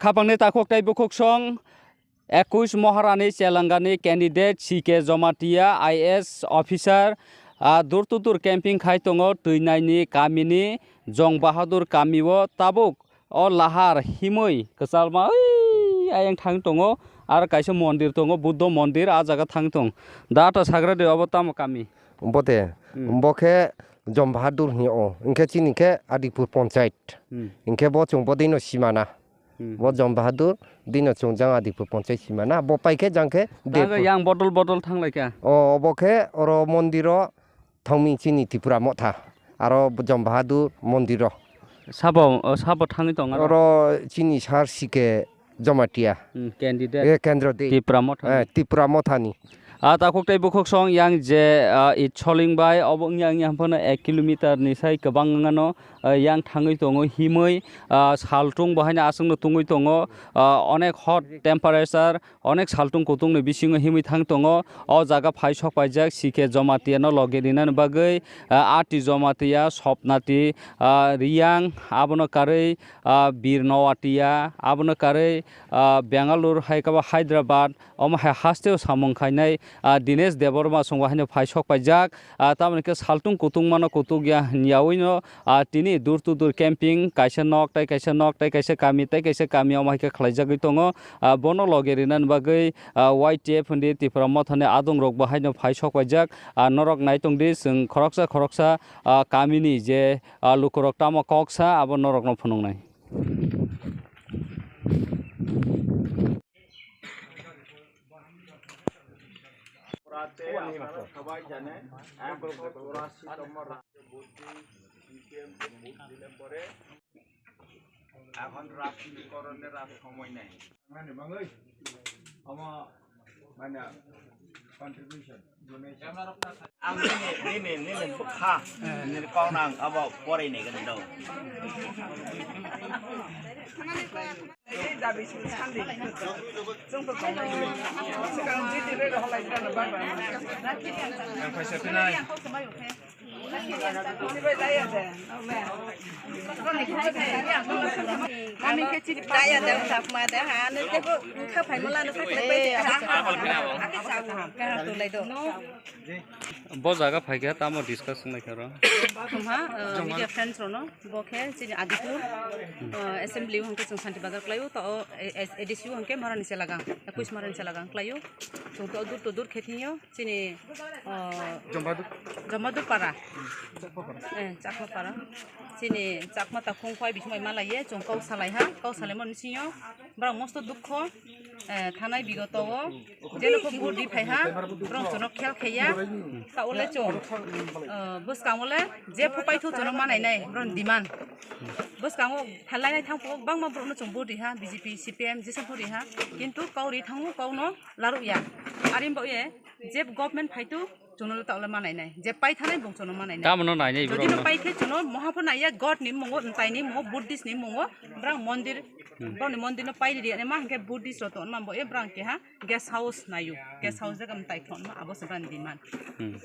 খাপাংনি তাকক তাই বুকুক সং 21 মহারানী তেলেঙ্গানি candidate C K Jamatia IAS officer দূর তুতুর ক্যাম্পিং খাই দङ তৈনাইনি কামিনি জং বাহাদুর কামিও তাবুক অ লাহার হিमै কসালमा आयं थां दङ आरो कायसे मन्दिर दङ बुद्ध मन्दिर आ जागा थां दं दाटा साग्रा दे अबताम कामी बोते बखे जम बाहादुर नि ओ इनके चिनिके आदिपुर पंचायत इनके बो चों बदिनो सीमाना बो जम बाहादुर दिनो चों जां आदिपुर पंचायत सीमाना बो पाइके जांके दे यां बदल थांलायका ओ बखे अरो मन्दिरो थौमी चिनि त्रिपुरा मथा आरो जम बाहादुर मन्दिरो साबो थाङै दं अरो चिनि सार सिके जमाटिया कैंडिडेट केंद्र दे त्रिपुरा मथानि ताखक ताई बुखक सं yang je it choling bai obong yang phana 1 kilometer ni sai kabangano yang thangoi tongo himoi saltung bahaina asungno tungoi tongo onek hot temperature onek saltung kutung ni bisingo himoi thang tongo o jaga phai sok paijak sike jamatia no logerinan bagai ati jamatia sopnati riyang abono karei birnawatia abono karei bengaluru haikaba hyderabad om hasteo samong khainai Dinesh Debbarma संवाहिनो फाइसक पाइजाक तामनिके सालटुं कुतुं मानो कुतुगिया नियावइनो तिनि दूर to दूर camping काइसे नक ताइ काइसे कामि अमाइके खलाइजागै दङो बनो लगेरिनान बागै वाइटिएफ नि तिफ्रा मथने आदं रक बाहायनो फाइसक पाइजाक नरक नाइतंदि जों खरकसा कामिनि जे लुकरक तामा कक्सा आबो नरक न फुनंनाय সবাই জানে 1984 রাজ্য বুদ্ধি সিপিএমকে ভোট দিলে পরে এখন রাজনীতিকরণের আর সময় নাই মানে বাংলাদেশ আমার মানে কন্ট্রিবিউশন ডোনেশন আমি নিনে খা নিনে কাউনাং আবার পরে নেই কেন দাও दाबि सानदि जोंफोर सिगां जिदि रेड हलायफ्रानो बारबाय फैसा फैनाय बजागा फाइगा तामो डिस्कसन नायखारो तुम्हा मीडिया फ्रेंड्स रोनो बखे जिनि आदिपुर असेंबली हंके जों शांति बाजार क्लायो तो एडिसिउ हंके मारानि से लगा 21 मारानि से लगा क्लायो जों तो दूर खेथियो जिनि जमादुर पारा चाकमा पारा जिनि चाकमा ता खोंफाय बिखमाय मालाये जों काउ सालायहा काउ सालायमन सियो ब्रा मस्त दुख थानाय बिगतव जेलखौ बुरदि फायहा ब्रं जन खेल खेया तावले चों बसकांगले जे फपायथु जन मानायनाय ब्रन डिमान्ड बसकांगो थालायनाय थांफो बांमा ब्रनो चों बुरदिहा बीजेपी सीपीएम जेसा बुरदिहा किन्तु काउरि थांगो काउनो लारुया आरिमबोए जे गवर्नमेंट फाइतु जोनो तावले मानायनाय जे पाइ थानाय बंचनो मानायनाय कामनो नायनाय जदि न पाइथे जोनो महाफोर नाया गॉड नि मंगो ताइनि मंगो बुद्धिस्ट नि मंगो ब्रां मंदिर ब्रां मंदिर न पाइ दिया मा हंके बुद्धिस्ट रतो मा बो ए ब्रां के हा गेस्ट हाउस नायु गेस्ट हाउस जगम ताइथन मा आबो से ब्रां दिमान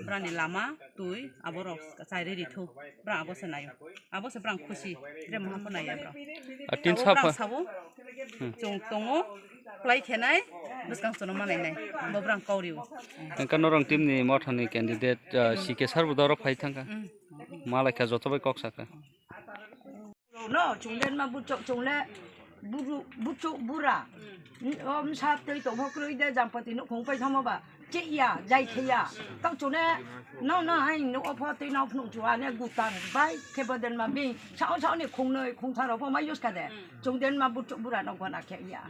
ब्रां नि लामा तुइ आबो रस साइरे रिथु ब्रां आबो से नायु आबो से ब्रां खुशी रे महाफोर नाया ब्रां तीन साफा साबो जों तंगो प्लाइ खेनाय बसकां जोनो मानायनाय बब्रां काउरिउ कनरं टीमनि मथानि कैंडिडेट सिके सरबुदारो फाइथांका मालायका जतबाय कक्साका no chunglen ma buchok chungle buchok bura om sap tei to hokroi de jampati no khongpai thamaba che ya jai theya tau chune no hai no opho tei no phnu chua ne gutan bai keboden ma bi sao ne khongnoi khongtharo pho ma yus ka de chungden ma buchok bura no gona khe ya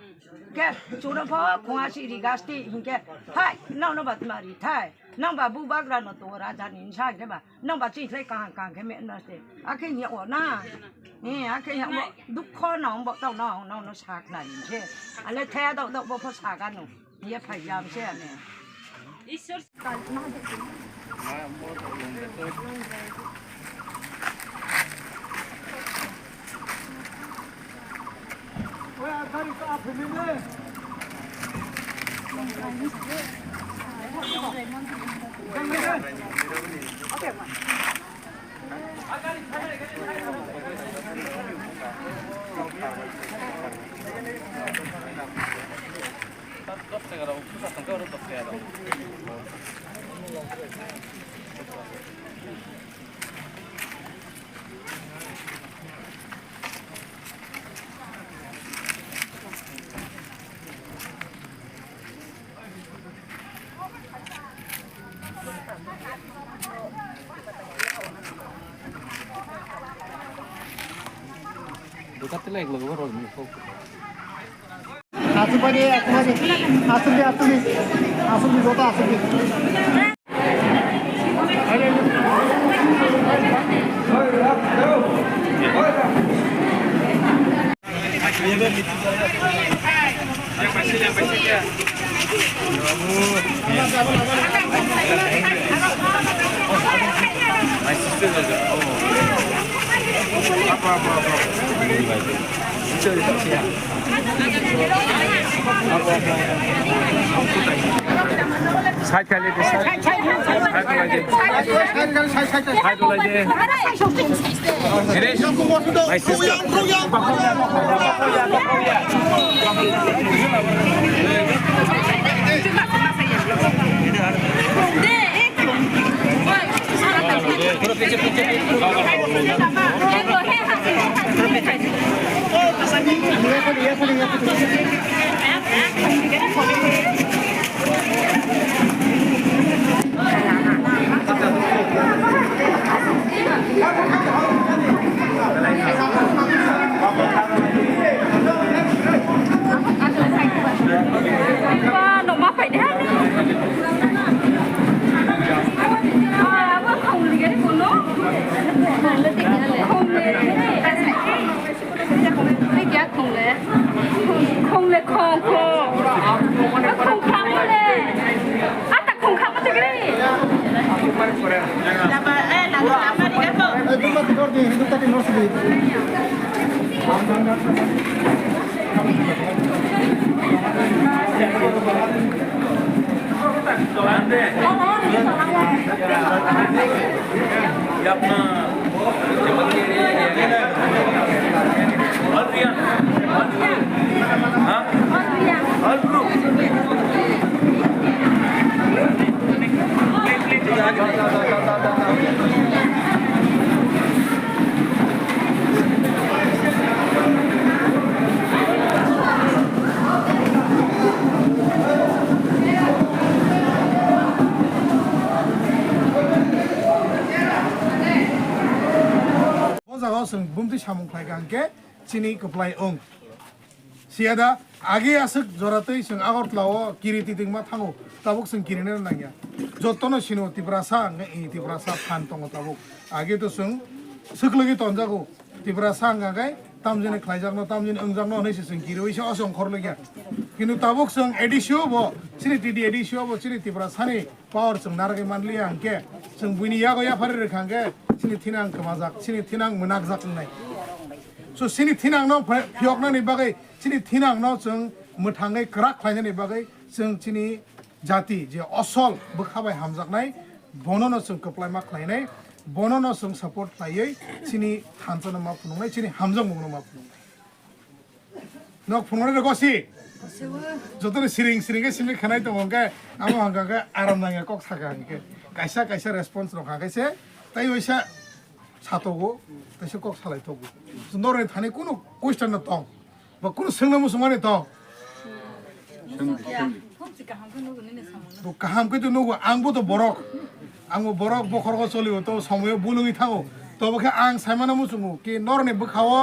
ke chuna pho khongasi ri gasti hinke hai no bat mari thai nang ba bu ba gra no to ra jan in sa ke ba nang ba chi thai kang ke me na se akhe nya o na akhe nya mo dukho no bo tau no sa na in che ale the do bo pho sa ga no ye phai yam che ne ईश्वर का ना देखो हां वो तो ओए आखरी का film में 아스바리 아스비 좋다 아스비 성 붐디 샤몽 클라이가 함께 진이 급라이 응 시야다 아기 야석 저라트이 성 아거틀라오 기리티 등마 탕고 따복 성 기리는 나냐 저또는 신호 티브라사 이 티브라사 판똥 따복 아기도 성 석럭이 던자고 티브라사 가가이 땀전에 클라이작노 땀전에 응작노 내시 성 기리위시 어성 거르기야 কিন্তু 따복 성 에디쇼 뭐 진이 티디 에디쇼 뭐 진이 티브라사니 파워 성 나르게 만리야 함께 성 부인이 야고 야파르를 간게 sini tinang kemazak, sini tinang menakzak nai. So sini tinang no piok na ni bagai, sini tinang no seng metangai kerak lainnya ni bagai, seng sini jati je osol berkabai hamzak nai, bono no seng keplai mak lainnya, bono no seng support lainnya, sini hansa no map nai, sini hamzak mung no map nai. Nok pungai ada kosi. Jodoh siring ke sini kanai tu mungkin, amo hangga aram nangya kok sagang ke, kaisa respons no hangga se. তাই ওইসা সাতগো তাইসে cock সালাই তগো নরে থানে কোনো question না তং বা কোনো সংনা মুসলমানে তং তো কাহামকে তো নগো আংবো তো বরক বখরগো চলিও তো সময় বুলুঙি থাঙো তো বখে আং সাইমানা মুসুঙো কি নরনে বখাও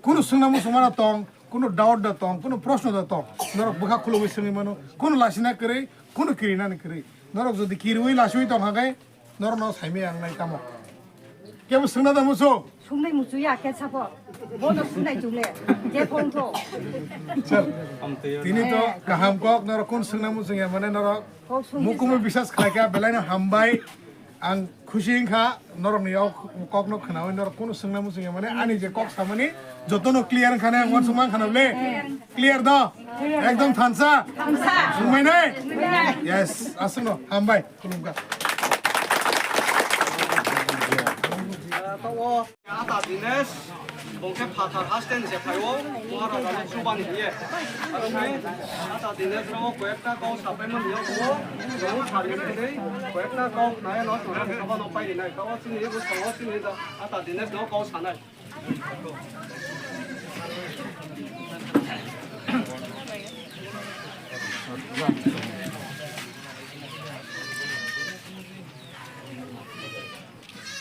কোনো সংনা মুসলমানা তং কোনো ডাউট দা তং কোনো প্রশ্ন দা তং নরক বখা খুলবই সঙ্গি মানো কোনো লাসিনা করে কোনো কিরিনা করে নরক যদি কিরুই লাসুই তং হাগাই নরন সাইমে আং নাই কামো কেমন সংনাদা মুসো 송내 무수야 개차버 모두 순대 줄래 개봉토 চল তিনি তো কাহাম কক নর কোন সংনা মুসুঙে মানে নর মুকুমে বিশ্বাস খাইকা বেলাইনা হামবাই আং খুশিংখা নরম নিয়াও কক ন খনাওই নর কোন সংনা মুসুঙে মানে আনি যে কক সামনি যতন ক্লিয়ার খানে ওয়ান সুমান খানাবলে ক্লিয়ার দ একদম থানসা সুমাই নাই ইয়েস আসুন হামবাই খুলুমকা 아따 디네스 봉체 파타 하스텐 제파요 뭐하라는 주반이 뒤에 아름이 아따 디네스로 고액다 거 사배면 여고 너무 잘했는데 고액다 거 나야 너 저랑 가봐 너 빨리 나 가봐 지금 이거 저 지금 아따 디네스 너거 사나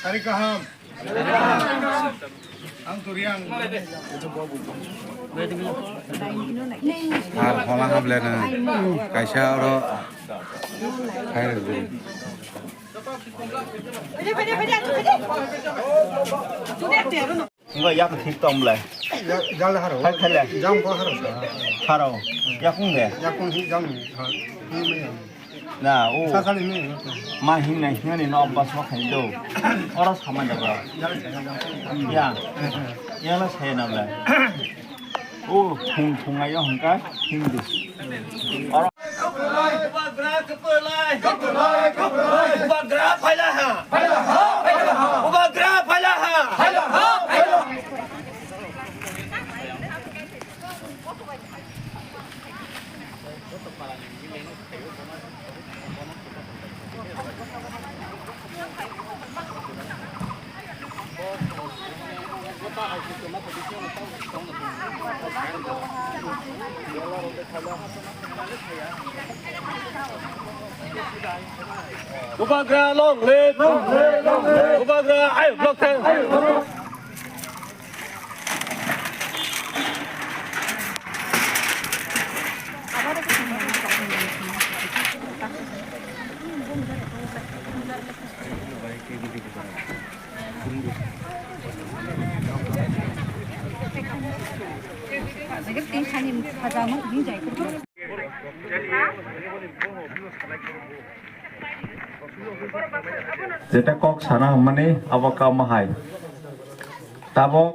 Tarikaham. Ang turiang. Holang hablen kaisa ro khai được 이거 약 힙동 래 Gal haro. 할래 Jam ko haro. 하러 약국네 Yakun hi jam. 나오 Sakali me. 마힘네 형이 너 바스 খাই도 어라 사만 잡아 야 야라 세나래 오 통통아요 한가 힘도 어라 우바그라 급을라이 우바그라 팔라하 우바그라 팔라하 우바그라 롱레 우바그라 아유 블록텐 Cái tiếng thanh thì ra mất những vậy cũng যেটা cock সানা মানে আবাকা মাহাই তাবক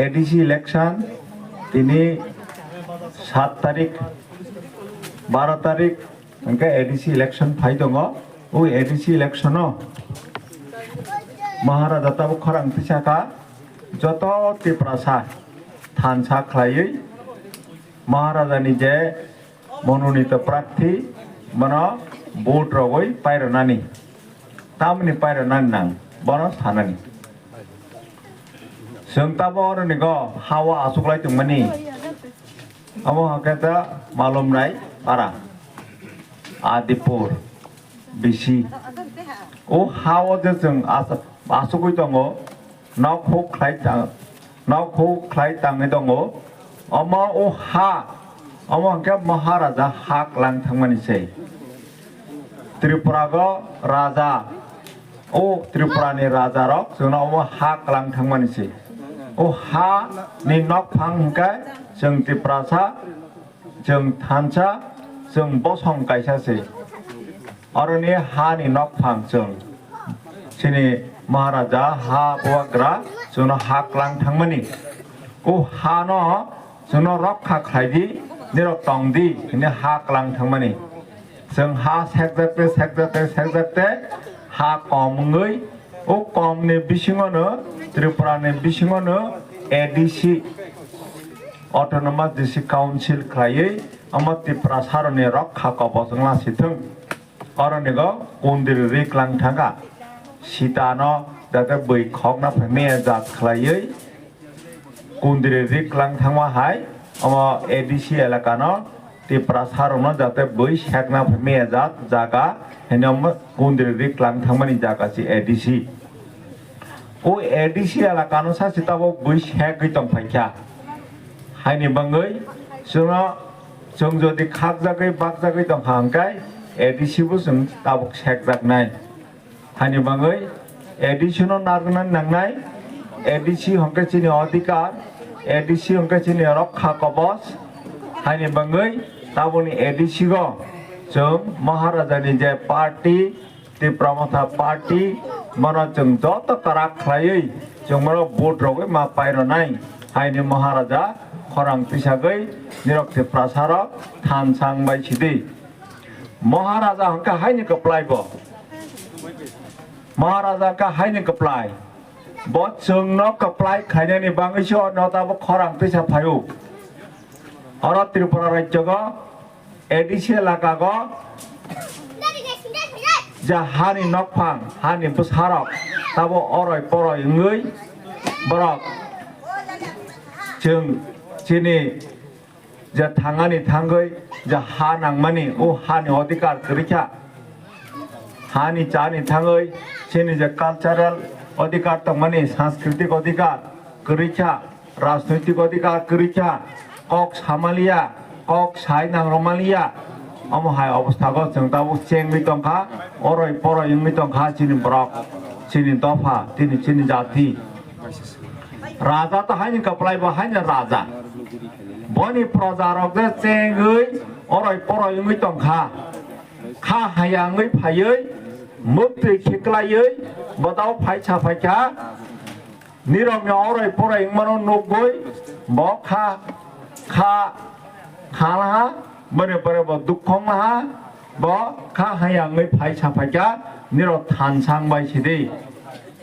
ADC election তিনি 7 তারিখ 12 তারিখ এনকা ADC election phi দङ ও ADC election মহারাজা তাবক খরাং তিসাকা যত ত্রিপ্রাসা থানসা খ্লাयै মহারাজানি যে মনোনীত প্রার্থী মানে ভোট রগৈ পাইরনানি तामनि पायरनान नां बनो थानानि जोंताबो निगो हावा आसुकलाय तुमनि अमो हाकेता मालूम नाय पारा आदिपुर बिसि ओ हावा जे जों आसुकय दङ नावखौ ख्लाय ताङै दङ अमा ओ हा अमो हाके महाराजा हाक लां थांमानिसै त्रिपुरागो राजा ओ त्रिपुरानि राजा रक जोंनाव हा कलां थांमानिसै ओ हा नि नक फां हंका जों त्रिपुरासा जों थानसा जों बसं गायसासै अरनि हा नि नक फां जों सिनि महाराजा हा बवाग्रा जोंनाव हा कलां थांमानि ओ हा न जोंनाव रक्षा खायदि निरक तंदि नि हा कलां थांमानि जों हा सेकजाते हा कमङै ओ कमनि बिसिङावनो त्रिपुरानि बिसिङावनो एडिसि अट'नमास डिस्ट्रिक्ट काउन्सिल खायै अमा त्रिपुरा सारनि रक्षा कबजों लासिथों अरनिगो कन्दिर रिक्लां थांगा सीतानो जाते बैखकना फैमे जात खायै कन्दिर रिक्लां थांवाहाय अमा एडिसि एलाकानो त्रिपुरा सारनो जाते बै सेकना फैमे जात जागा हेनम कन्दिर रिक्लां थांमानि जागासि एडिसि ओ एडिसि एलाकानो सासिताबो बै सेकै दंफायखा हायनि बाङै जों जदि खागजागै बागजागै दंहांखाय एडिसिबो जों ताबक सेकजागनाय हायनि बाङै एडिसिनो नारगनानै नांनाय एडिसि हंकाचिनि अधिकार एडिसि हंकाचिनि रक्षा कवच हायनि बाङै ताबनि एडिसिगो जों महाराजानि जे पार्टी त्रिपुरा पार्टी मन जों जत कारा खायै जों मन भोट रगै मा पायरनाय हायनि महाराजा खरां पिसागै निरक त्रिपुरा सारक थानसां बायसिदि महाराजा हंका हायनि कप्लायबो महाराजा का हायनि कप्लाय bó trường nó cặp lại khai này bằng cái cho nó ta bó khó ràng tới sắp phải u ở đó Tripura Raj có edisi là cả có giờ hani nóc phẳng hani bus harap ta bó ở rồi bỏ rồi người bỏ trường chini giờ thằng anh thằng người giờ hà năng mani ô hani ଅଧିକାର କରିছা hani Chani thằng người chini giờ cultural ଅଧିକାର ତ mani সাংস্কৃতিক ଅଧିକାର କରିছা রাজনৈতিক ଅଧିକାର କରିছা cock সামালিয়া cock সাই নাং রমালিয়া আমহাই অবস্থা গো जों दाबो চেংমি দংখা অরই পরই ইংমি দংখা চিনি ব্রক চিনি দফা চিনি জাতি রাজা তো হাইনি কাপলাই বা হাইনি রাজা বনি প্রজারক চেঙ্গৈ অরই পরই ইংমি দংখা খা হায়াङै फायै মুক্তি খিকলাयै বদাও ফাইছা ফাইছা নিরম্য অরই পরই ইংমানো নগৈ বখা খা খালা বনে পরে ব দুঃখং লাহা ব খা হায়াङै फाइसा फाइसा নির থানসাং বাইছিদে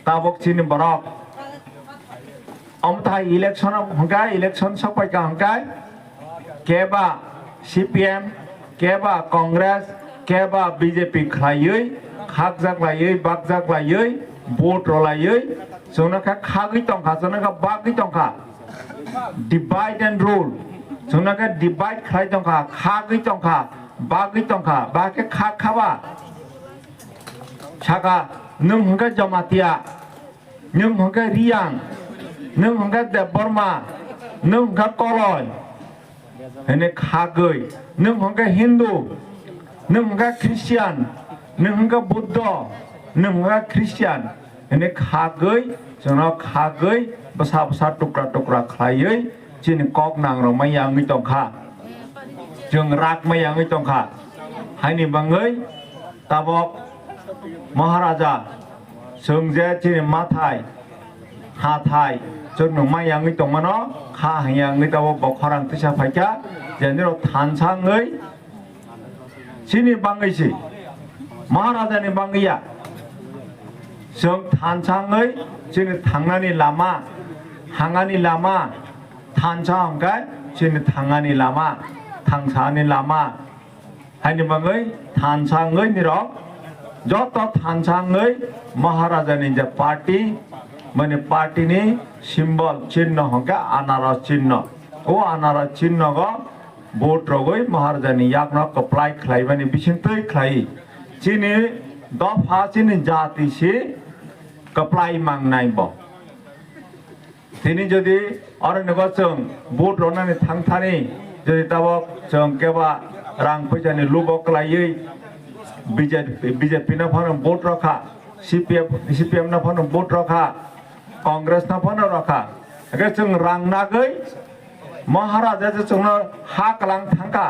তাবক চিনি বরক অমথাই ইলেকশন হংকাই ইলেকশন সপাইকা হংকাই কেবা সিপিএম কেবা কংগ্রেস কেবা বিজেপি খাयै খাকজাগलायै बागजागलायै ভোট রলাयै जोंनाखा खागै दंखा जोंनाखा बागै दंखा divide and rule जोंनाखा divide खालाय दंखा खागै दंखा बागै दंखा बाके खाबा सागा नों हंगा जमातिया नों हंगा रियां नों हंगा देबबर्मा नों हंगा कलय हेने खागै नों हंगा हिंदू नों हंगा ख्रिस्टियान नों हंगा बुद्ध नों हंगा ख्रिस्टियान हेने खागै जोंना खागै बसा बसा टुक्रा टुक्रा खायै चिनि कक नांग्र मायाङै दंखा जों राग मायाङै दंखा हायनि बाङै ताबक महाराजा जों जे चिनि माथाय हाथाय जों मायाङै दंमोन खा हायाङै ताबक बखरां तिसा फाइका जेनेर थानसाङै चिनि बाङैसि महाराजानि बाङैया जों थानसाङै जोंनि थांनानै लामा हांगानि लामा थानसा हंखाय जोंनि थांनानै लामा थांसानि लामा हायनि बाङै थानसाङै निरक जत थानसाङै महाराजानि जे पार्टी माने पार्टीनि सिम्बल चिन्ह हंका आनारस चिन्ह ओ आनारस चिन्ह ग भोट रगै महाराजानि याकन कप्लाय खलायबानि बिसिंतै खलाय चिनि दफा चिनि जातिसि कप्लाय मांनाय ब दिनै जुदि अरण्यखौ जों भोट रनानै थांथानि जुदि ताबक जों केबा रां फैसानि लुबक लायै बिजेपि ना फन भोट रखा सीपीएम ना फन भोट रखा कांग्रेस ना फन रखा अगर जों रां नागै महाराजा जोंनो हा कलां थांका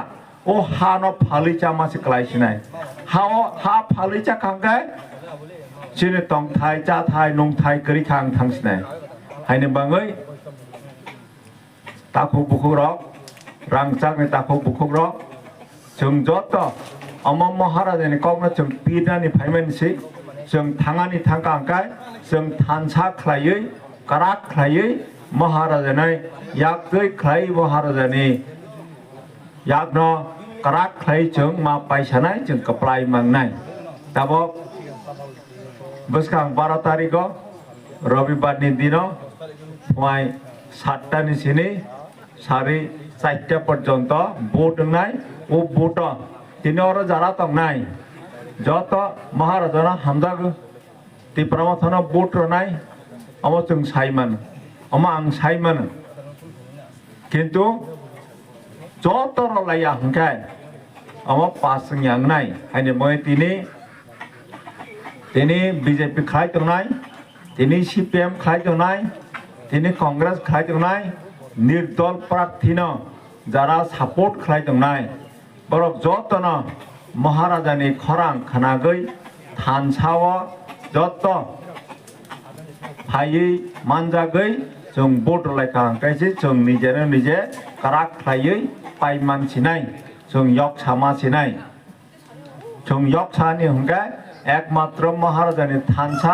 ओ हा न फालिचा मासे कलायसिनाय हा फालिचा खांगाय चिनि तंथाय जाथाय नंथाय करिखां थांसिनाय हायनि बाङै ताखौ बुखुरक रांचाकनि ताखौ बुखुरक जों जत अम महाराजानि कमनो जों पिदानि फायमानसि जों थाङानि थांखांखाय जों थानसा खलायै काराक खलायै महाराजानि यागै खलाय महाराजानि यागनो काराक खलाय जों मा पाइसानाय जों कप्लाय मांनाय ताबक बसखां 12 तारिख रविवारनि दिनाव फुङाय 7टानि सिनि 4:30 पर्यन्त भोट होनाय ओ भोट दिनै अर जारा तंनाय जत महाराजाना हामजाग तिप्रमाथना भोट होनाय अम जों सायमान अम आं सायमान किन्तु जत रलाया हंखाय अम पास यांनाय हायनि मै दिनै बीजेपी खाय दंनाय दिनै सीपीएम खाय दंनाय दिनै कांग्रेस खाय दंनाय निर्दल प्रार्थीनो जारा सपोर्ट खाय दंनाय बरक जतन महाराजानि खरां खानागै थानसाव जत फायै मानजागै जों भोट लायखांखायसो जों निजेनो निजे काराक खायै पायमानसिनाय जों यकसामासिनाय जों यकसानि हंगाय एकमात्र महाराजानि थानसा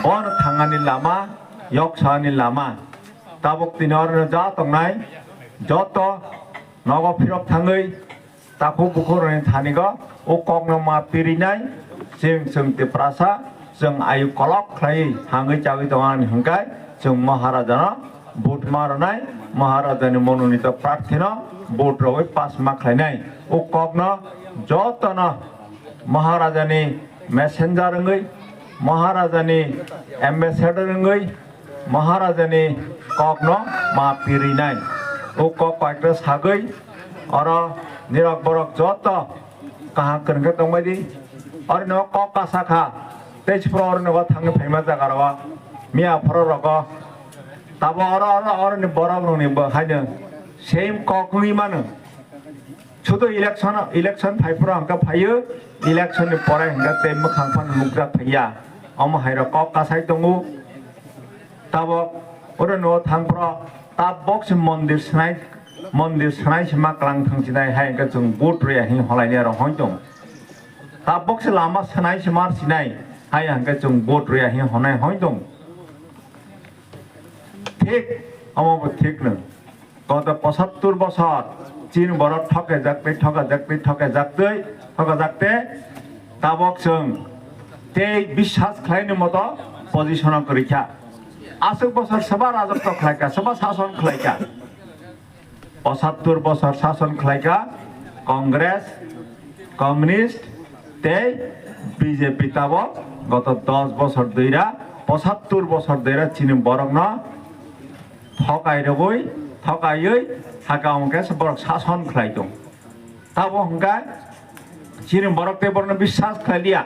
बन थांगानि Lama 역사니 라마 따복 디너는 자 동나이 저또 너가 필요 당의 따고 부코는 다니가 오곡놈마 피리나이 지금 성대 프라사 정 아유 콜럭 클라이 항의 자기 동안 한가이 정 마하라자나 보트마라나이 마하라자니 모노니타 프라티나 보트로의 파스마 클라이나이 오곡나 저또나 마하라자니 메신저르의 마하라자니 엠베세더르의 마하라자니 꺽노 마피리나이 오꺽 꽉그 사거이 어라 니락버럭 저또 가하크는 게 동마디 어리너 꺽가사카 대치프로 어리너가 당근 백마자가라와 미아 프로라고 따보 어리니 뭐라고 뭐 하냐 세임 꺽이만은 저도 일렉션 파이프로 한가 파이어 일렉션이 뭐라 한가 때문에 강판 묵자 파이야 어머 하이라 꺽가사이 동우 따보 어리너 당프로 따복스 mondir senai semak lang thang sinai hai ka chung boat ria hi holai ne ro hongchong 따복스 lama senai semar sinai hai ang ka chung boat ria hi honai hongchong ঠিক আমব ঠিক না গত 75 বছর চীন বড় ঠকে যাকতে তাবক जों তে বিশ্বাস খাইনে মতো পজিশন করিখা आसुक बसर सबा राजत्व खलाइका सबा शासन खलाइका 75 बसर शासन खलाइका कांग्रेस कम्युनिस्ट ते बीजेपी ताब गत 10 बसर दैरा 75 बसर दैरा चीन बरंग थकायै हाकामके सब शासन खलाइदों ताब हंगा चीन बरकते बरन विश्वास खलाइया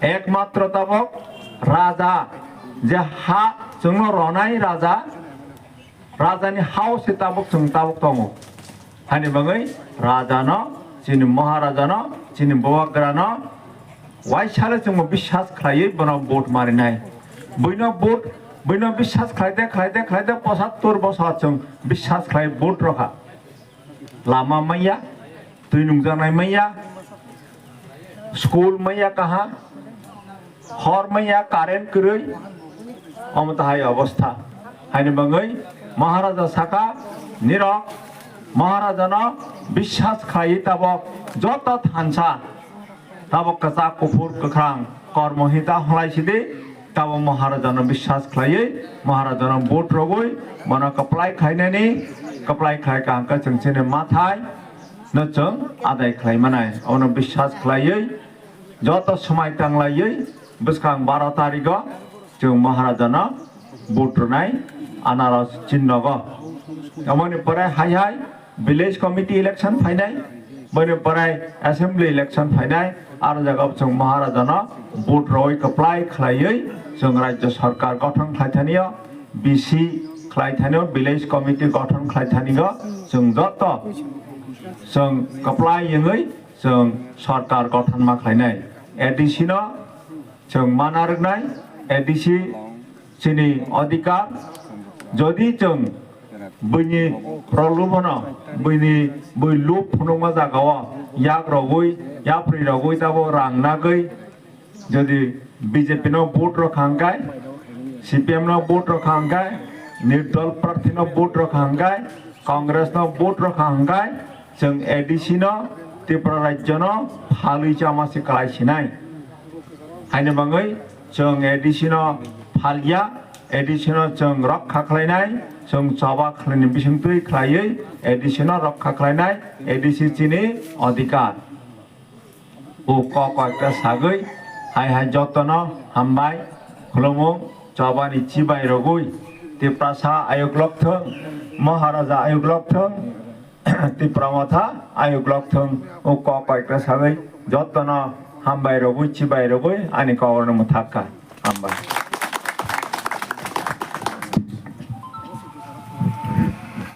एकमात्र ताबक राजा जे हा जोंनो रनाय राजानि हाउस ताबक जों ताबक दङ हानि बङै राजानो जिनि महाराजानो जिनि बवाग्रानो वाइसाले जों विश्वास खालायै बना भोट मारिनाय बैनो विश्वास खालायदे 75 बसर जों विश्वास खालाय भोट रखा लामा मैया दै नुजानाय मैया स्कुल मैया कहा हर मैया कारेन्ट करै अमताहाय अवस्था हानि बङै महाराजा साका निरक महाराजानो विश्वास खायै ताबक जत थानसा ताबक कचा कुफुर कख्रां कर्महिता हलाइसिदे ताब महाराजानो विश्वास खायै महाराजानो भोट रगै मन कप्लाय खायनानि कप्लाय खायका अंका जोंसेने माथाय नचों आदाय खायमानाय अनो विश्वास खायै जत समय तांलायै बसखां 12 तारिख जों महाराजानो भोटनाय आनारस चिन्हग अमनि पराय हाय विलेज कमिटी इलेक्शन फाइनाय बने पराय असेंबली इलेक्शन फाइनाय आरो जगह जों महाराजानो भोट रय कप्लाय खायै जों राज्य सरकार गठन खायथानिया बीसी खायथानिया विलेज कमिटी गठन खायथानिया जों जत जों कप्लाय यङै जों सरकार गठन मा खायनाय एडिसिनो जों मानारनाय एडिसि जोंनि अधिकार जदि जों बैनि प्रलोभन बैनि बै लुप फुनुमा जागाव याक रगै याफ्रि रगै ताबो रांनागै जदि बीजेपी नो भोट रखांगाय सीपीएम नो भोट रखांगाय निर्दल प्रार्थी नो भोट रखांगाय कांग्रेस नो भोट रखांगाय जों एडिसि नो त्रिपुरा राज्य नो फालि चामासि खालायसिनाय हायनो बङै जों एडिसिनो फालिया एडिसिनो जों रक्षा खालायनाय जों सभा खालायनाय बिसंतै खालायै एडिसिनो रक्षा खालायनाय एडिसि चिनि अधिकार ओ कका सागै हाय जतन हामबाय खुलुमो सभानि चिबाय रगै त्रिपुरासा आयोग लक्थों महाराजा आयोग लक्थों त्रिपुरा माथा आयोग लक्थों ओ कका सागै जतन हामबाय रगै चिबाय रगै आनि कवरनो मुथाका हामबाय